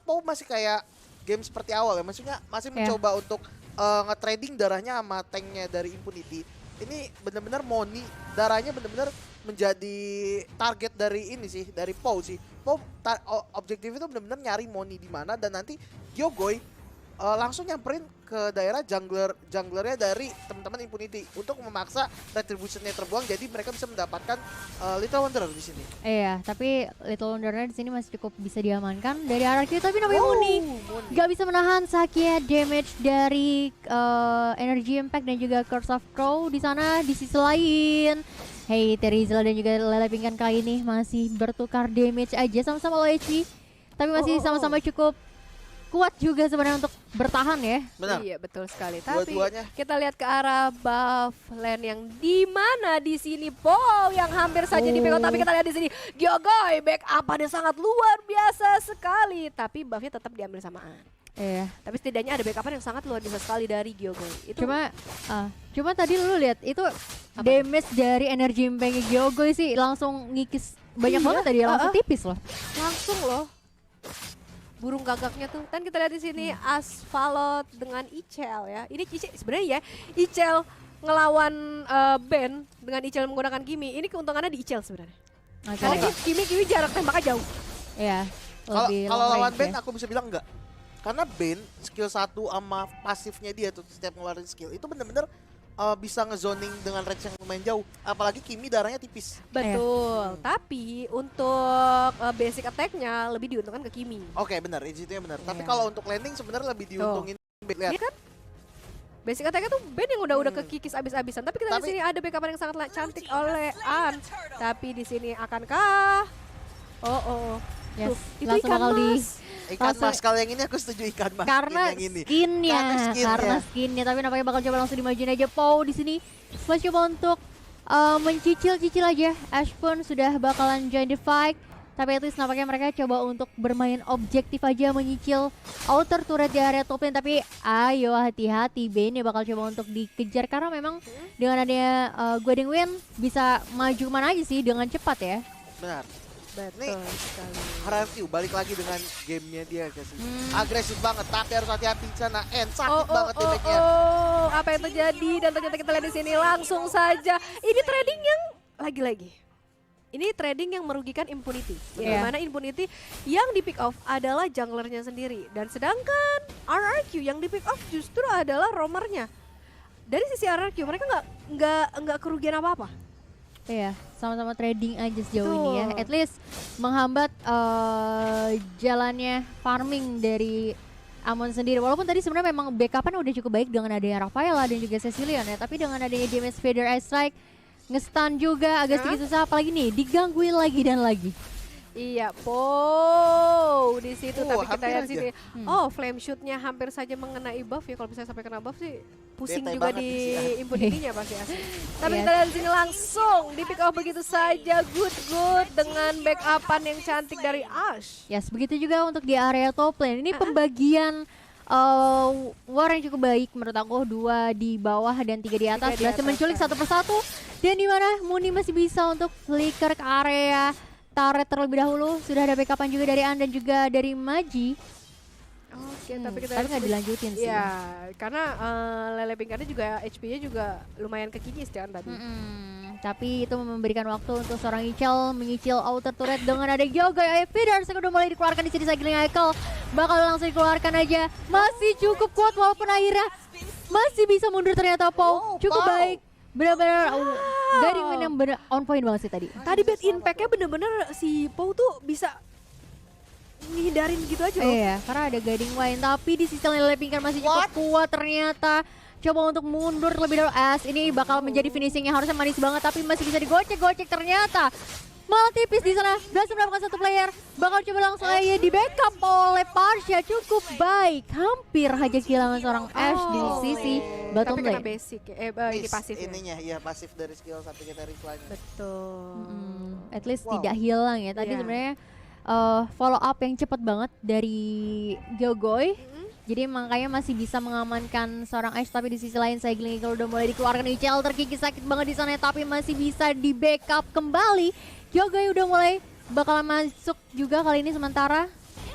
Pau masih kayak game seperti awal ya, maksudnya masih Iya. mencoba untuk nge-trading darahnya sama tanknya dari Impunity. Ini bener-bener Moni, darahnya bener-bener menjadi target dari ini sih, dari Pau sih. Pau objektif itu bener-bener nyari Moni di mana dan nanti Gyogoy langsung nyamperin ke daerah junglernya dari teman-teman Impunity untuk memaksa retributionnya terbuang, jadi mereka bisa mendapatkan Little Wanderer di sini. Iya, tapi Little Wondernya di sini masih cukup bisa diamankan dari RRQ, tapi namanya Muni Moni. gak bisa menahan sakit damage dari Energy Impact dan juga Curse of Crow di sana. Di sisi lain, hey, Terizla dan juga Lele Pingkan kali ini masih bertukar damage aja sama-sama low HP, tapi masih sama-sama cukup kuat juga sebenarnya untuk bertahan ya. Benar. Iya betul sekali. Tapi Dua-duanya. kita lihat ke arah buff lane yang di mana di sini Paul yang hampir saja di backup, tapi kita lihat di sini Gyogoy backup-nya sangat luar biasa sekali. Tapi buffnya tetap diambil samaan. Iya. Tapi setidaknya ada backup yang sangat luar biasa sekali dari Gyogoy. Itu Cuma tadi lu lihat itu damage dari Energy Impact Gyogoy sih langsung ngikis banyak banget tadi, langsung tipis loh. langsung loh. Burung gagaknya tuh. Dan kita lihat di sini Asphalot dengan Ichel ya. Ini sebenarnya ya Ichel ngelawan Ben dengan Ichel menggunakan Kimi. Ini keuntungannya di Ichel sebenarnya. Karena Kimi jarak tembaknya jauh. Iya. Kalau lawan Ben ya. aku bisa bilang enggak. Karena Ben skill 1 sama pasifnya dia tuh setiap ngeluarin skill itu bener-bener bisa ngezoning dengan range yang lumayan jauh. Apalagi Kimi darahnya tipis. Betul. Tapi untuk basic attack-nya lebih diuntungkan ke Kimi. Oke, benar, itu benar. Tapi Iya. kalau untuk landing sebenarnya lebih diuntungin Ben. Lihat. Iya kan? Basic attack-nya tuh Ben yang udah kekikis abis-abisan. Tapi kita lihat di sini ada backup yang sangat cantik oleh An. Tapi di sini akankah? Yes, Tuh, itu langsung ikan bakal mas. Ikan Langsung- mas, kalau yang ini aku setuju ikan mas. karena yang ini. skinnya, Karena tapi nampaknya bakal coba langsung dimajuin aja Pau di sini. Flash coba untuk mencicil aja. Ash pun sudah bakalan join the fight, tapi at least nampaknya mereka coba untuk bermain objektif aja, menyicil outer turret di area top lane. Tapi ayo hati-hati, Bane bakal coba untuk dikejar karena memang dengan adanya Guiding Wind bisa maju kemana aja sih dengan cepat ya. Benar. Betul sekali. RRQ balik lagi dengan gamenya dia guys. Agresif banget, tapi harus hati-hati di sana. Sakit banget damage-nya. Apa yang terjadi? Dan ternyata kita lihat di sini langsung saja. Ini trading yang lagi-lagi. Ini trading yang merugikan Impunity. Iya. Dimana Impunity yang di pick off adalah junglernya sendiri. Dan sedangkan RRQ yang di pick off justru adalah roamernya. Dari sisi RRQ mereka nggak kerugian apa-apa. Iya, sama-sama trading aja sejauh ini ya. Betul. At least menghambat jalannya farming dari Amon sendiri. Walaupun tadi sebenarnya memang backup-nya udah cukup baik dengan adanya Rafaela dan juga Cecilion ya. Tapi dengan adanya damage Vader Ice Strike, nge-stun juga agak sedikit susah. Apalagi nih, digangguin lagi dan lagi. Iya, di situ. Tapi kita hampir lihat aja. sini, flame shoot-nya hampir saja mengenai buff ya. Kalau misalnya sampai kena buff sih pusing Bete juga banget di sih, ya. Impunity-nya pasti asli. Tapi Yes. kita lihat di sini langsung di pick off begitu saja, good dengan backup-an yang cantik dari Ash. Yes, begitu juga untuk di area top lane. Ini pembagian war yang cukup baik menurut aku, 2 di bawah dan 3 di atas. 3 di Berhasil atas, menculik satu persatu. Dan di mana Muni masih bisa untuk flicker ke area turret terlebih dahulu. Sudah ada backupan juga dari An dan juga dari Maji. Oke, tapi kita Tapi nggak dilanjutin sih. Iya, karena Lele Pingkannya juga HP-nya juga lumayan kekikis kan tadi. Tapi itu memberikan waktu untuk seorang Ichel menyicil outer turret dengan ada Gyogoy. Feeder udah mulai dikeluarkan di sini. Sagiling Eichel bakal langsung dikeluarkan aja. Masih cukup kuat walaupun akhirnya masih bisa mundur ternyata Pau. Cukup Pau. baik. Benar-benar guiding win yang benar on point banget sih tadi. Tadi bad impact-nya bener-bener si Pau tuh bisa ngehindarin gitu aja loh. Iya, karena ada guiding wine. Tapi di sisi lain Lele Pingkan masih cukup kuat ternyata. Coba untuk mundur terlebih dahulu. Ini bakal menjadi finishingnya harusnya manis banget, tapi masih bisa digocek-gocek ternyata. Malah tipis di sana, berhasil mendapatkan satu player. Bakal coba langsung aja di backup oleh Parsha, cukup baik. Hampir aja kehilangan seorang Ash di sisi bottom Tapi kena lane. basic ya, ini pasifnya. Ininya, iya pasif dari skill 1 kita reply-nya. Betul. At least Wow. tidak hilang ya. Tadi Iya. sebenarnya follow up yang cepat banget dari Gyogoy. Jadi makanya masih bisa mengamankan seorang Ash, tapi di sisi lain Saigling Eagle udah mulai dikeluarkan. Ichel terkikis sakit banget di sana, tapi masih bisa di backup kembali. Gyogoy udah mulai bakalan masuk juga kali ini sementara.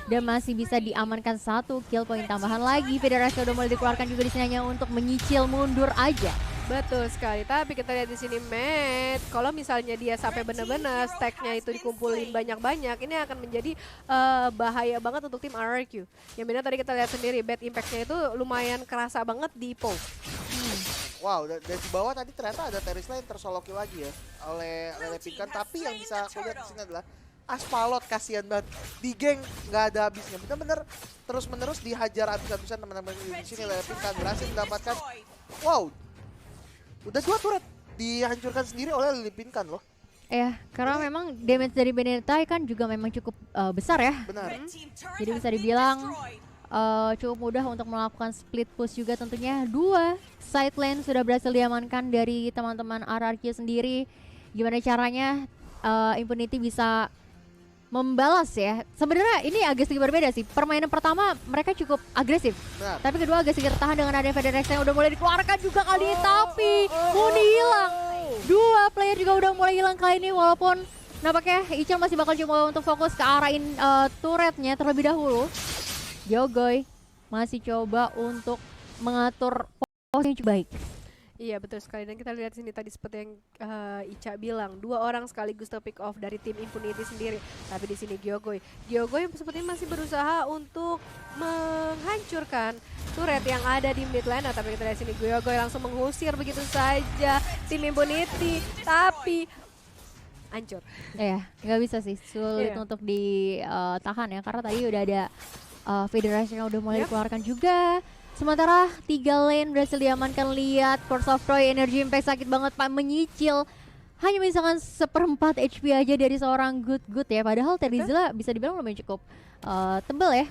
dan masih bisa diamankan 1 kill poin tambahan lagi. Federasi udah mulai dikeluarkan juga di sini hanya untuk menyicil mundur aja. Betul sekali, tapi kita lihat di sini Matt, kalau misalnya dia sampai benar-benar stacknya itu dikumpulin banyak-banyak, ini akan menjadi bahaya banget untuk tim RRQ. Yang benar tadi kita lihat sendiri, bad impact-nya itu lumayan kerasa banget di POW. Wow, dari di bawah tadi ternyata ada Terisla yang tersoloki lagi ya oleh Pinkan, tapi yang bisa aku lihat di sini adalah Asphalot, kasihan banget di geng, nggak ada habisnya, bener-bener terus-menerus dihajar habis-habisan teman-teman di sini. Pinkan berhasil mendapatkan, wow, udah 2 turret dihancurkan sendiri oleh Pinkan loh. Ya, karena memang damage dari Benetai kan juga memang cukup besar ya. Benar. Jadi bisa dibilang cukup mudah untuk melakukan split push juga tentunya. 2 side lane sudah berhasil diamankan dari teman-teman RRQ sendiri. Gimana caranya Impunity bisa membalas ya. Sebenarnya ini agak sedikit berbeda sih. Permainan pertama mereka cukup agresif. Benar. Tapi kedua agak sedikit tertahan dengan ada Federex yang udah mulai dikeluarkan juga kali ini. Tapi Muni hilang. 2 player juga udah mulai hilang kali ini, walaupun nampaknya Ichel masih bakal coba untuk fokus ke arahin turretnya terlebih dahulu. Yogoy masih coba untuk mengatur posisi yang cukup baik. Iya betul sekali, dan kita lihat sini tadi seperti yang Ica bilang, 2 orang sekaligus pick off dari tim Impunity sendiri. Tapi di sini Gyogoy sepertinya masih berusaha untuk menghancurkan turret yang ada di mid lane. Tapi kita lihat sini Gyogoy langsung mengusir begitu saja tim Impunity, tapi hancur. Ya, nggak bisa sih, sulit untuk ditahan ya, karena tadi udah ada Federasi yang udah mulai dikeluarkan juga. Sementara 3 lane berhasil diamankan. Lihat Curse of Troy, Energy Impact sakit banget Pak, menyicil hanya misalkan 1/4 HP aja dari seorang Good ya. Padahal Terizla bisa dibilang lumayan cukup tebel ya.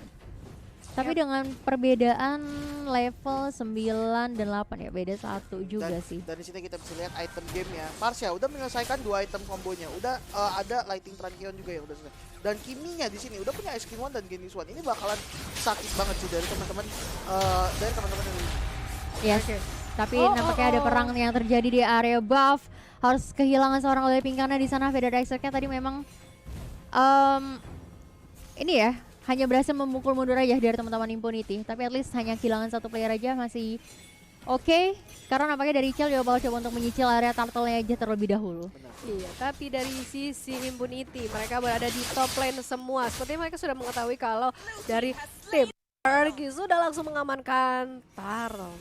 Tapi dengan perbedaan level 9 dan 8 ya, beda 1 juga sih. Dan di sini kita bisa lihat item game ya. Parsha udah menyelesaikan 2 item kombonya. Udah ada Lighting Trankion juga yang udah selesai. Dan Kiminya di sini udah punya Ice King 1 dan Genis 1. Ini bakalan sakit banget sih dari teman-teman ini. Yes. Tapi nampaknya ada perang yang terjadi di area buff. Harus kehilangan seorang oleh Pinkana di sana. Federexernya tadi memang ini ya, hanya berhasil memukul mundur aja dari teman-teman Impunity. Tapi at least hanya kehilangan 1 player aja masih oke. Karena nampaknya dari Ichel juga bakal coba untuk menyicil area turtle-nya aja terlebih dahulu. Benar. Iya, tapi dari sisi Impunity mereka berada di top lane semua. Sepertinya mereka sudah mengetahui kalau dari tim RRQ sudah langsung mengamankan Tarong.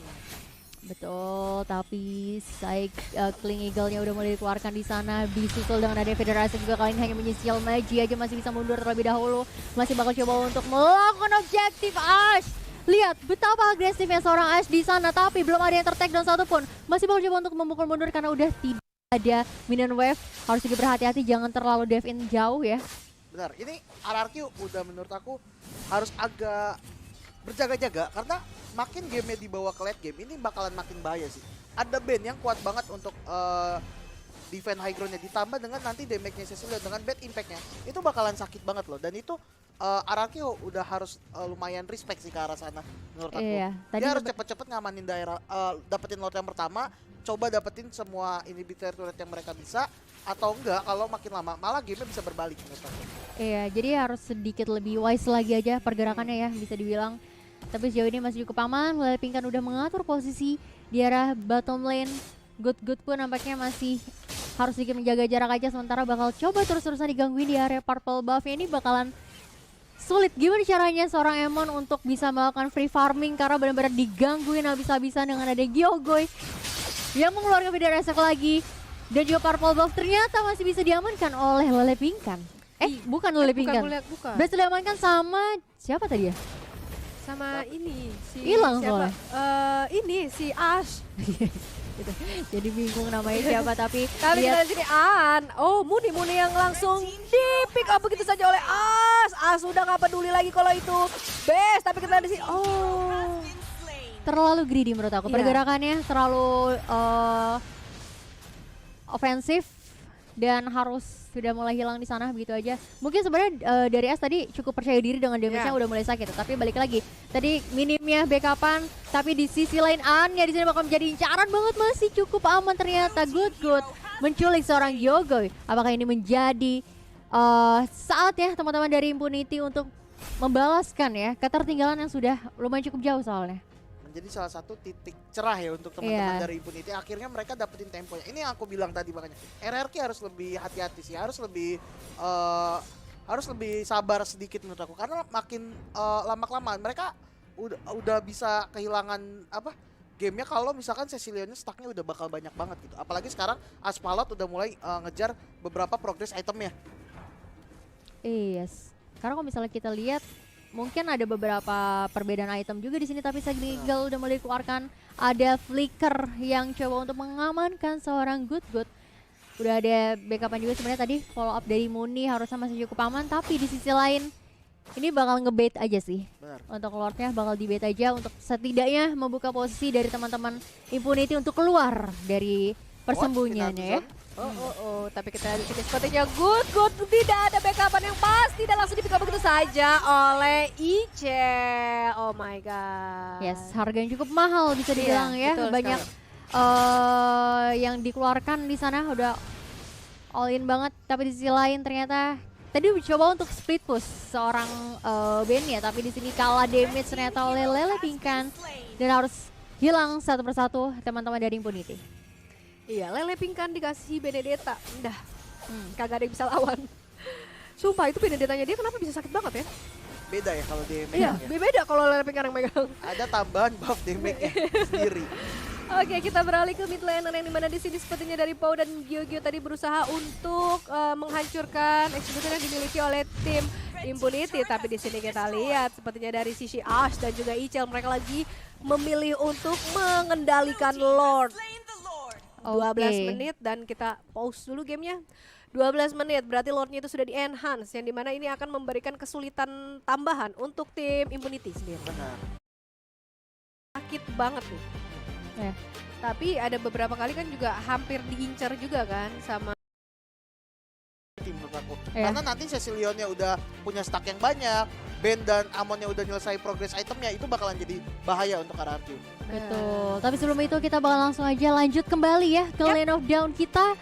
Betul, tapi Cycling Eagle-nya udah mulai dikeluarkan di sana. Disusul dengan ada Federasi juga, kali ini hanya menyicil. Magi aja masih bisa mundur terlebih dahulu. Masih bakal coba untuk melakukan objektif Ash. Lihat betapa agresifnya seorang Ash di sana, tapi belum ada yang ter-take down satupun. Masih bakal coba untuk memukul mundur karena udah tidak ada minion wave. Harus juga berhati-hati, jangan terlalu dive in jauh ya. Benar, ini RRQ udah menurut aku harus agak berjaga-jaga karena makin gamenya dibawa ke late game ini bakalan makin bahaya sih. Ada band yang kuat banget untuk defend high ground-nya, ditambah dengan nanti damage-nya Cecilia dengan bad impact-nya. Itu bakalan sakit banget loh, dan itu RRQ udah harus lumayan respect sih ke arah sana menurut aku. Iya, Dia harus cepet-cepet ngamanin daerah, dapetin lot yang pertama, coba dapetin semua inhibitor turret yang mereka bisa, atau enggak kalau makin lama malah game-nya bisa berbalik menurut aku. Iya, jadi harus sedikit lebih wise lagi aja pergerakannya ya, bisa dibilang. Tapi sejauh ini masih cukup aman. Mulai Pinkan udah mengatur posisi di arah bottom lane. Good pun nampaknya masih harus sedikit menjaga jarak aja, sementara bakal coba terus-terusan digangguin di area purple buff. Ini bakalan sulit. Gimana caranya seorang Emon untuk bisa melakukan free farming karena benar-benar digangguin habis-habisan dengan ada Gyogoy yang mengeluarkan video resek lagi. Dan juga purple buff ternyata masih bisa diamankan oleh Lele Pinkan. Bukan Lele Pinkan. Bukan. Berhasil diamankan sama siapa tadi ya? Sama ini si hilang siapa? soalnya. Ini si Ash. Gitu. Jadi bingung namanya siapa, tapi Kali kita lihat di sini Muni yang langsung di pick up begitu saja oleh As udah nggak peduli lagi kalau itu best, tapi kita di sini terlalu greedy menurut aku. Iya. Pergerakannya terlalu ofensif dan harus sudah mulai hilang di sana begitu aja. Mungkin sebenarnya dari As tadi cukup percaya diri dengan damage-nya udah mulai sakit, tapi balik lagi tadi minimnya backupan, tapi di sisi lain Anya di sini bakal menjadi incaran banget, masih cukup aman ternyata. Good menculik seorang Gyogoy. Apakah ini menjadi saat ya teman-teman dari Impunity untuk membalaskan ya ketertinggalan yang sudah lumayan cukup jauh soalnya. Menjadi salah satu titik cerah ya untuk teman-teman Iya. dari Impunity. Akhirnya mereka dapetin temponya. Ini yang aku bilang tadi makanya. RRQ harus lebih hati-hati sih, harus lebih sabar sedikit menurut aku. Karena makin lama-kelamaan mereka udah bisa kehilangan gamenya kalau misalkan Cecilionnya stucknya udah bakal banyak banget gitu. Apalagi sekarang Asphalot udah mulai ngejar beberapa progress itemnya. Yes. Karena kalau misalnya kita lihat mungkin ada beberapa perbedaan item juga di sini, tapi Seagal udah mulai dikeluarkan. Ada Flicker yang coba untuk mengamankan seorang Good. Udah ada backupan juga sebenarnya tadi, follow up dari Muni harusnya masih cukup aman, tapi di sisi lain ini bakal ngebait aja sih. Benar. Untuk Lordnya bakal dibait aja untuk setidaknya membuka posisi dari teman-teman Impunity untuk keluar dari persembunyiannya ya. Tapi kita lihat di sini sepertinya Good tidak ada backupan yang pas, tidak langsung di-pick up begitu saja oleh Ichel. Oh my god. Yes, harga yang cukup mahal bisa dibilang ya. betul Banyak yang dikeluarkan di sana udah all in banget, tapi di sisi lain ternyata tadi coba untuk split push seorang Ben ya, tapi di sini kalah damage ternyata oleh Lele Pingkan dan harus hilang satu persatu teman-teman dari Impunity. Iya, Lele Pingkan dikasih Benedetta. Udah, kagak ada yang bisa lawan. Sumpah itu Benedettanya dia kenapa bisa sakit banget ya? Beda ya kalau damage. Iya, ya. beda kalau Lele Pingkan yang megang. Ada tambahan buff damage sendiri. Oke, kita beralih ke mid laner yang dimana di sini sepertinya dari Pau dan Gio tadi berusaha untuk menghancurkan executor yang dimiliki oleh tim Impunity. Tapi di sini kita lihat sepertinya dari sisi Ash dan juga Ichel mereka lagi memilih untuk mengendalikan Lord. 12 menit dan kita pause dulu gamenya. 12 menit berarti Lordnya itu sudah di enhance yang dimana ini akan memberikan kesulitan tambahan untuk tim Impunity sendiri. Benar. Sakit banget nih. Tapi ada beberapa kali kan juga hampir diincar juga kan sama Tim menurut aku. Iya. Karena nanti Cecilionnya udah punya stack yang banyak, Ben dan Amonnya udah nyelesai progress itemnya, itu bakalan jadi bahaya untuk RRQ. Betul. Tapi sebelum itu kita bakal langsung aja lanjut kembali ya ke Lane of Down kita.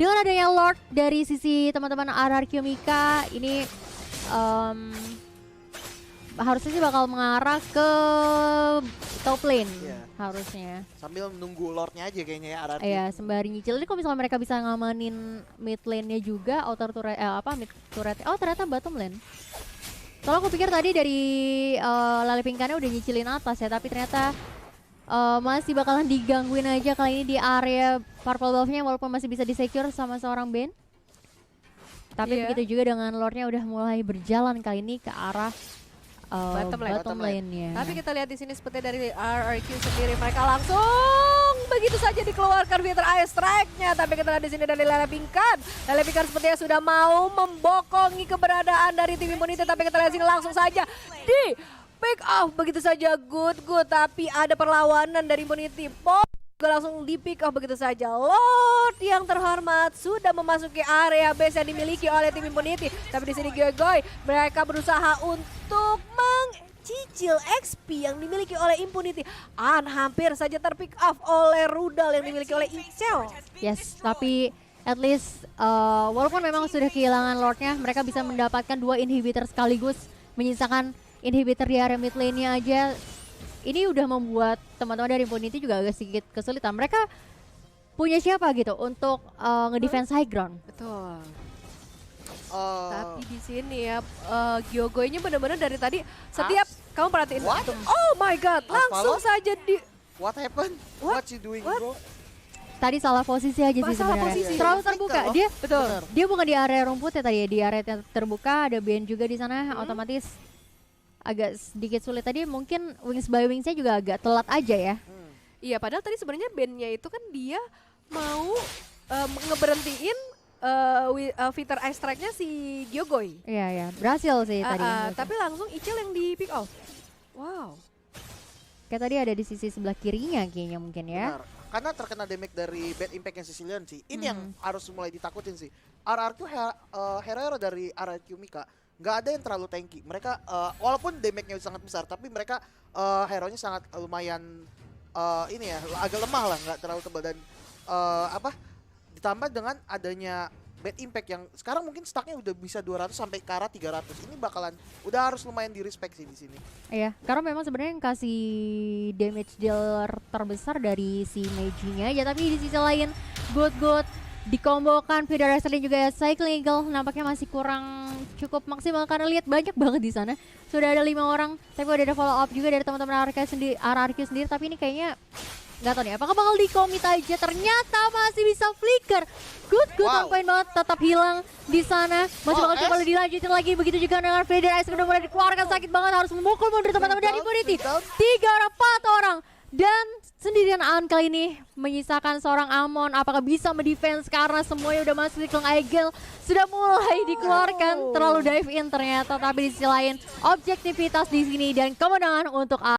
Dengan adanya Lord dari sisi teman-teman RRQ Mika ini harusnya sih bakal mengarah ke top lane harusnya. Sambil menunggu Lordnya aja kayaknya ya RRQ. Iya, sembari nyicil. Jadi kalau misalnya mereka bisa ngamanin mid lane-nya juga, outer turret mid turret. Oh, ternyata bottom lane. Soalnya aku pikir tadi dari Lele Pingkannya udah nyicilin atas ya, tapi ternyata masih bakalan digangguin aja kali ini di area purple buff-nya walaupun masih bisa di-secure sama seorang Ben. Tapi begitu juga dengan Lord-nya udah mulai berjalan kali ini ke arah bottom lane-nya. Tapi kita lihat di sini seperti dari RRQ sendiri mereka langsung begitu saja dikeluarkan Wither Eye Strike-nya. Tapi kita lihat di sini dari Lele Pingkan. Lele Pingkan sepertinya sudah mau membokongi keberadaan dari tim Impunity, tapi kita lihat di sini langsung saja di pick off begitu saja good. Tapi ada perlawanan dari Impunity. Juga langsung di pick off begitu saja. Lord yang terhormat sudah memasuki area base yang dimiliki oleh tim Impunity. Tapi di sini Goy mereka berusaha untuk mencicil XP yang dimiliki oleh Impunity. Hampir saja terpick off oleh Rudal yang dimiliki oleh Ichel. Yes, tapi at least walaupun memang sudah kehilangan Lordnya, mereka bisa mendapatkan 2 inhibitor sekaligus, menyisakan inhibitor di area mid lane-nya aja. Ini udah membuat teman-teman dari Impunity juga agak sedikit kesulitan. Mereka punya siapa gitu untuk ngedefense high ground. Betul. Tapi di sini ya Gyogoy-nya benar-benar dari tadi setiap kamu perhatiin. Oh my god, langsung saja di What happened? What you doing, bro? Tadi salah posisi aja sih Salah sebenarnya. posisi. Terlalu terbuka. Dia betul. dia bukan di area rumput ya tadi ya, di area yang terbuka ada Ben juga di sana, otomatis agak sedikit sulit tadi. Mungkin wings by wingsnya juga agak telat aja ya. Iya, padahal tadi sebenarnya bandnya itu kan dia mau ngeberhentiin Fighter Ice Strike-nya si Gyogoy. Iya, berhasil sih tadi. Tapi langsung Ichel yang di pick off. Wow. Kayak tadi ada di sisi sebelah kirinya kayaknya mungkin ya. Benar. Karena terkena damage dari bad impact yang Sicilian sih. Ini yang harus mulai ditakutin sih. RRQ hero dari RRQ Mika nggak ada yang terlalu tanky. Mereka walaupun damage-nya sangat besar, tapi mereka hero-nya sangat lumayan agak lemah lah, nggak terlalu tebal dan ditambah dengan adanya Bad Impact yang sekarang mungkin stacknya udah bisa 200 sampai ke arah 300. Ini bakalan udah harus lumayan di respect sih di sini. Iya, karena memang sebenarnya yang kasih damage dealer terbesar dari si Meiji-nya ya, tapi di sisi lain good dikombokan Federator dan juga Cycling Eagle nampaknya masih kurang cukup maksimal karena lihat banyak banget di sana. Sudah ada 5 orang, tapi udah ada follow up juga dari teman-teman RRQ sendiri, tapi ini kayaknya nggak tahu nih apakah bakal di-commit aja. Ternyata masih bisa flicker. Good on point banget, tetap hilang di sana. Masih bakal coba dilanjutin lagi. Begitu juga dengan Federator sudah mulai dikeluarkan, sakit banget, harus memukul mundur teman-teman dari Impunity. 3-4 orang. Dan sendirian Aan kali ini menyisakan seorang Amon. Apakah bisa mendefense karena semuanya udah masuk di Klang Eagle. Sudah mulai dikeluarkan, terlalu dive in ternyata. Tapi di sisi lain objektivitas di sini dan kemenangan untuk